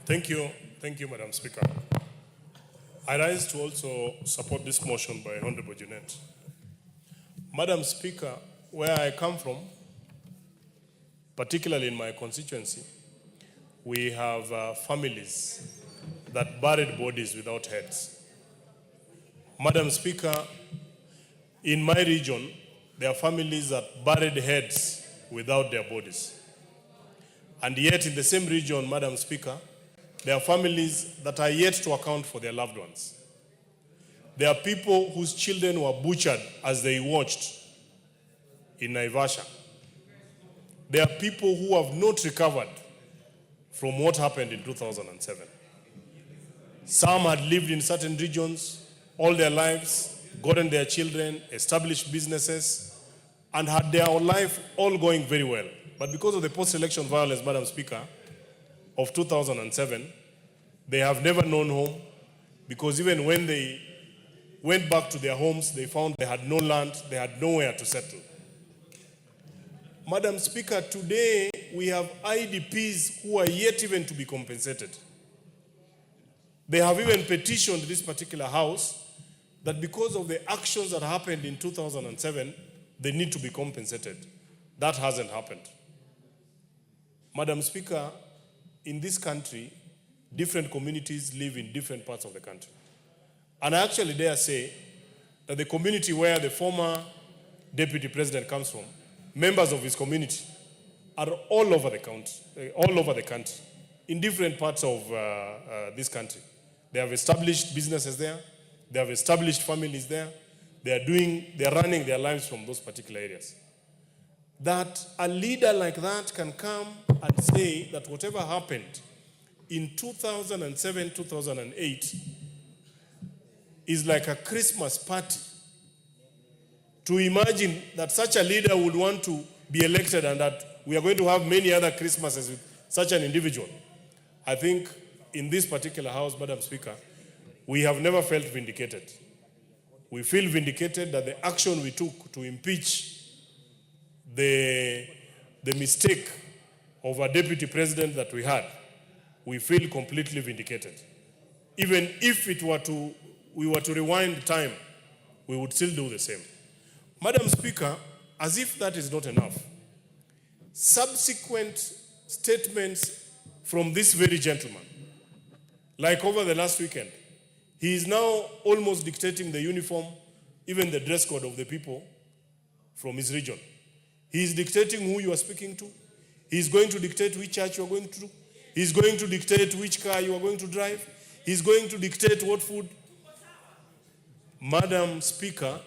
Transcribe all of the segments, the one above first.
Thank you, Madam Speaker. I rise to also support this motion by Honorable Jeanette. Madam Speaker, where I come from, particularly in my constituency, we have families that buried bodies without heads. Madam Speaker, in my region, there are families that buried heads without their bodies. And yet in the same region, Madam Speaker, there are families that are yet to account for their loved ones. There are people whose children were butchered as they watched in Naivasha. There are people who have not recovered from what happened in 2007. Some had lived in certain regions all their lives, gotten their children, established businesses, and had their life all going very well. But because of the post-election violence, Madam Speaker, of 2007, they have never known home, because even when they went back to their homes, they found they had no land, they had nowhere to settle. Madam Speaker, today we have IDPs who are yet even to be compensated. They have even petitioned this particular house that because of the actions that happened in 2007, they need to be compensated. That hasn't happened. Madam Speaker, in this country, different communities live in different parts of the country. And I actually dare say that the community where the former deputy president comes from, members of his community are all over the country, in different parts of this country. They have established businesses there. They have established families there. They are running their lives from those particular areas. That a leader like that can come and say that whatever happened in 2007, 2008 is like a Christmas party. To imagine that such a leader would want to be elected and that we are going to have many other Christmases with such an individual. I think in this particular house, Madam Speaker, we have never felt vindicated. We feel vindicated that the action we took to impeach the mistake of a deputy president that we had, we feel completely vindicated. Even if we were to rewind time, we would still do the same. Madam Speaker, as if that is not enough, subsequent statements from this very gentleman, like over the last weekend, he is now almost dictating the uniform, even the dress code of the people from his region. He is dictating who you are speaking to. He is going to dictate which church you are going to. He is going to dictate which car you are going to drive. He is going to dictate what food. Madam Speaker,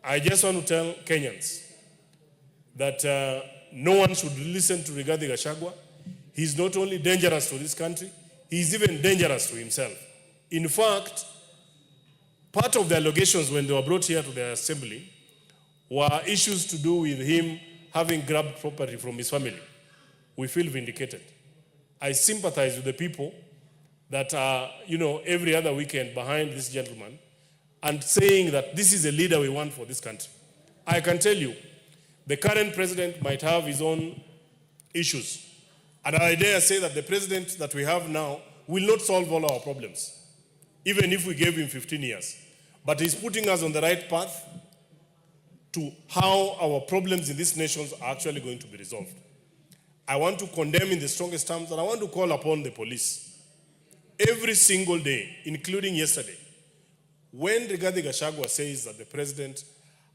I just want to tell Kenyans that no one should listen to Rigathi Gachagua. He is not only dangerous to this country, he is even dangerous to himself. In fact, part of the allegations when they were brought here to the assembly were issues to do with him having grabbed property from his family. We feel vindicated. I sympathize with the people that are, every other weekend behind this gentleman and saying that this is a leader we want for this country. I can tell you, the current president might have his own issues. And I dare say that the president that we have now will not solve all our problems, even if we gave him 15 years. But he's putting us on the right path to how our problems in this nation are actually going to be resolved. I want to condemn in the strongest terms, and I want to call upon the police every single day, including yesterday, when Rigathi Gachagua says that the president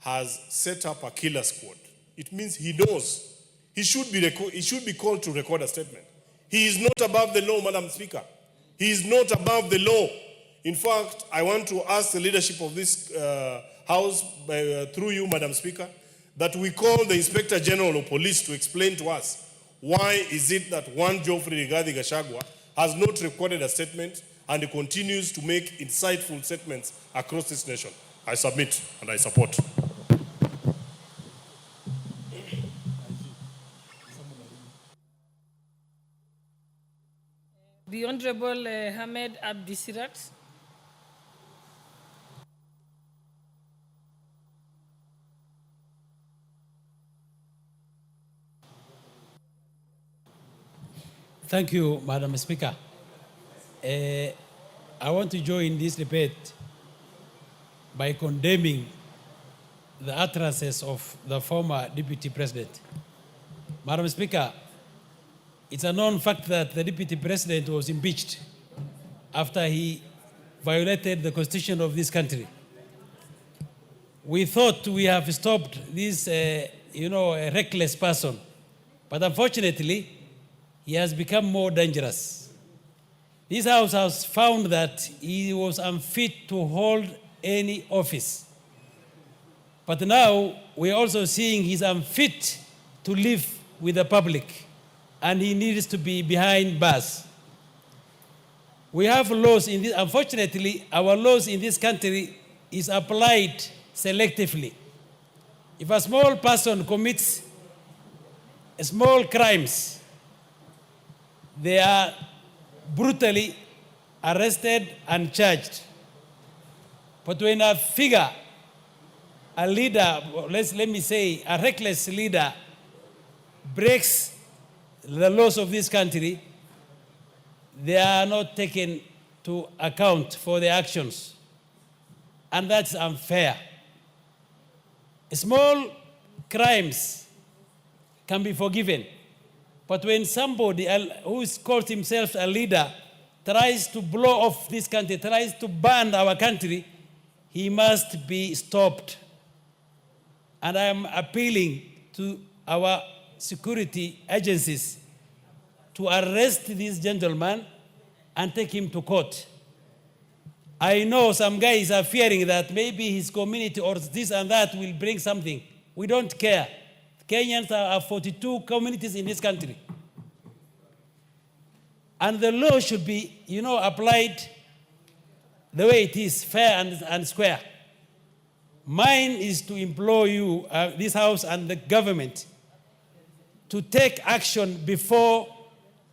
has set up a killer squad, it means he knows. He should be called to record a statement. He is not above the law, Madam Speaker. He is not above the law. In fact, I want to ask the leadership of this House, through you, Madam Speaker, that we call the Inspector General of Police to explain to us why is it that one Geoffrey Rigathi Gachagua has not recorded a statement and he continues to make insightful statements across this nation. I submit and I support. The Honorable Hamed Abdisirat. Thank you, Madam Speaker. I want to join this debate by condemning the utterances of the former Deputy President. Madam Speaker, it's a known fact that the Deputy President was impeached after he violated the Constitution of this country. We thought we have stopped this, a reckless person, but unfortunately, he has become more dangerous. This House has found that he was unfit to hold any office. But now we're also seeing he's unfit to live with the public, and he needs to be behind bars. We have laws in this, unfortunately, our laws in this country is applied selectively. If a small person commits small crimes, they are brutally arrested and charged. But when a figure, a leader, let me say, a reckless leader breaks the laws of this country, they are not taken to account for their actions. And that's unfair. Small crimes can be forgiven. But when somebody who calls himself a leader tries to blow off this country, tries to ban our country, he must be stopped. And I am appealing to our security agencies to arrest this gentleman and take him to court. I know some guys are fearing that maybe his community or this and that will bring something. We don't care. Kenyans are 42 communities in this country. And the law should be, applied the way it is, fair and square. Mine is to implore you, this House and the government, to take action before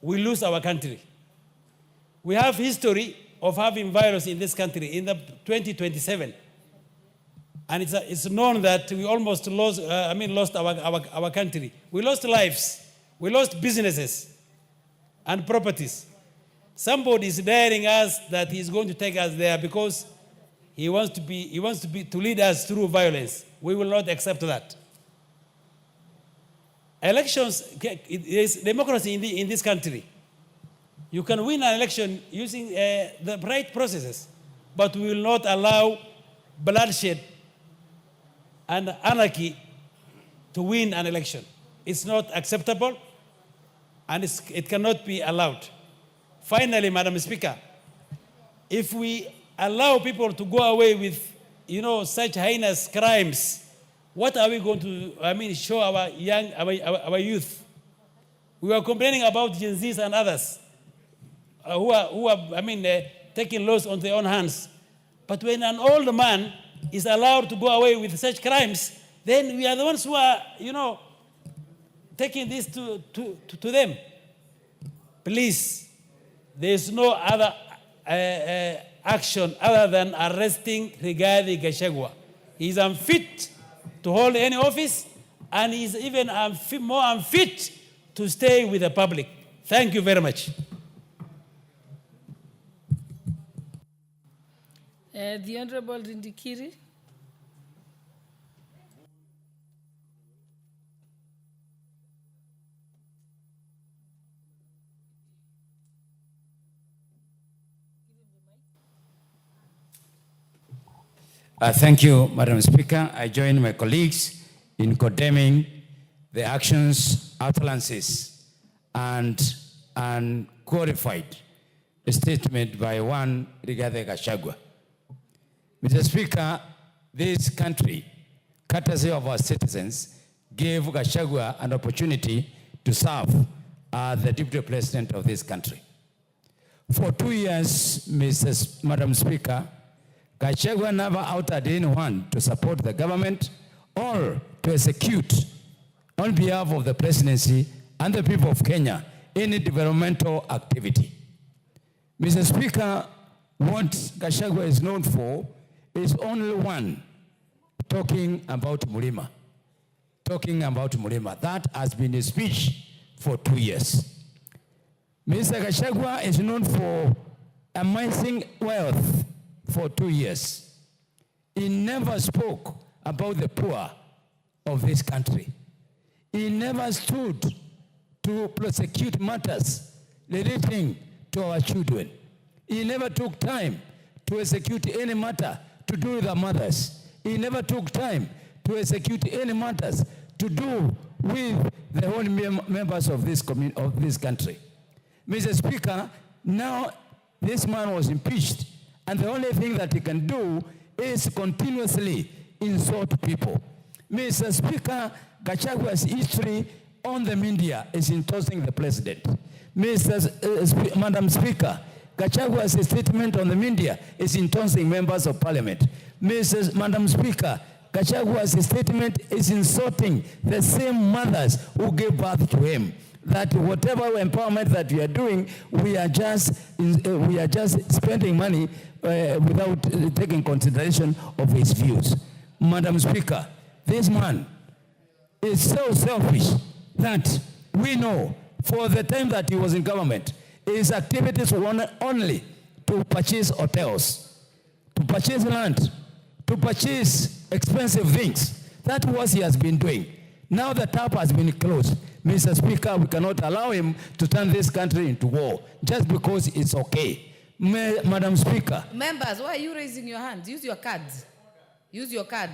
we lose our country. We have history of having virus in this country in the 2027. And it's known that we almost lost our country. We lost lives. We lost businesses and properties. Somebody is daring us that he's going to take us there because he wants to lead us through violence. We will not accept that. Elections, there is democracy in this country. You can win an election using the right processes, but we will not allow bloodshed and anarchy to win an election. It's not acceptable, and it cannot be allowed. Finally, Madam Speaker, if we allow people to go away with, such heinous crimes, what are we going to, show our youth? We were complaining about Gen Zs and others who are taking laws on their own hands. But when an old man is allowed to go away with such crimes, then we are the ones who are, taking this to them. Please, there is no other action other than arresting Rigathi Gachagua. He is unfit to hold any office, and he is even more unfit to stay with the public. Thank you very much. The Honorable Rindikiri. Thank you, Madam Speaker. I join my colleagues in condemning the actions, utterances, and unqualified statement by one Rigathi Gachagua. Mr. Speaker, this country, courtesy of our citizens, gave Gachagua an opportunity to serve as the Deputy President of this country. For 2 years, Madam Speaker, Gachagua never outed anyone to support the government or to execute on behalf of the presidency and the people of Kenya any developmental activity. Mr. Speaker, what Gachagua is known for is only one, talking about Mulima. Talking about Mulima. That has been his speech for 2 years. Mr. Gachagua is known for amassing wealth for 2 years. He never spoke about the poor of this country. He never stood to prosecute matters relating to our children. He never took time to execute any matter to do with our mothers. He never took time to execute any matters to do with the whole members of this country. Mr. Speaker, now this man was impeached, and the only thing that he can do is continuously insult people. Mr. Speaker, Gachagua's history on the media is insulting the president. Madam Speaker, Gachagua's statement on the media is insulting members of parliament. Madam Speaker, Gachagua's statement is insulting the same mothers who gave birth to him. That whatever empowerment that we are doing, we are just spending money without taking consideration of his views. Madam Speaker, this man is so selfish that we know for the time that he was in government, his activities were only to purchase hotels, to purchase land, to purchase expensive things. That was what he has been doing. Now the tap has been closed. Mr. Speaker, we cannot allow him to turn this country into war just because it's okay. Madam Speaker. Members, why are you raising your hands? Use your cards. Use your card.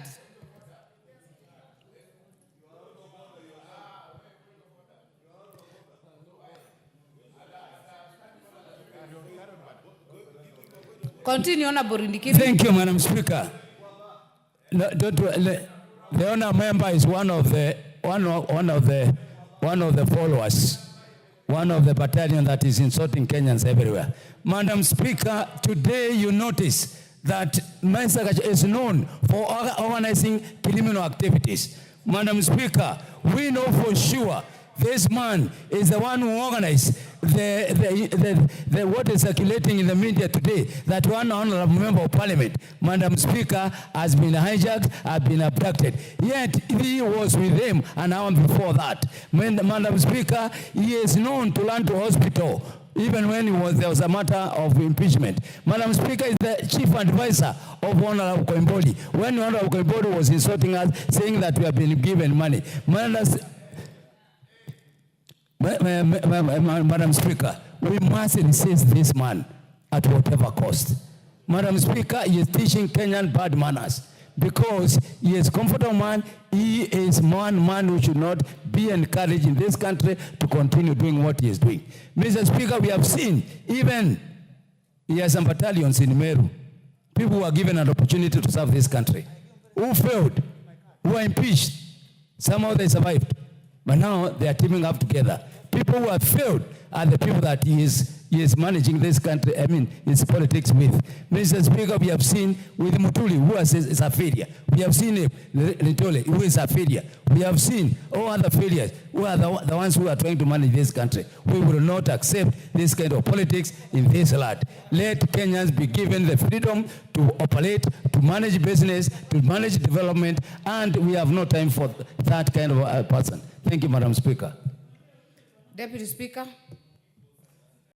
Continue, Honorable Ndikiri. Thank you, Madam Speaker. No, the honor member is one of the followers, one of the battalion that is insulting Kenyans everywhere. Madam Speaker, today you notice that Mr. Gachagua is known for organizing criminal activities. Madam Speaker, we know for sure this man is the one who organized the what is circulating in the media today, that one honorable member of parliament, Madam Speaker, has been hijacked, has been abducted. Yet he was with him an hour before that. Madam Speaker, he is known to run to hospital even when there was a matter of impeachment. Madam Speaker is the chief advisor of Honorable Koimbodi. When Honorable Koimbodi was insulting us, saying that we have been given money. Madam Speaker, we must insist this man at whatever cost. Madam Speaker, he is teaching Kenyan bad manners because he is a comfortable man. He is one man who should not be encouraged in this country to continue doing what he is doing. Mr. Speaker, we have seen even he has some battalions in Meru. People who are given an opportunity to serve this country, who failed, who were impeached. Somehow they survived. But now they are teaming up together. People who have failed are the people that he is managing this country, his politics with. Mr. Speaker, we have seen with Mutuli, who is a failure. We have seen Litole, who is a failure. We have seen all other failures, who are the ones who are trying to manage this country. We will not accept this kind of politics in this land. Let Kenyans be given the freedom to operate, to manage business, to manage development, and we have no time for that kind of person. Thank you, Madam Speaker. Deputy Speaker.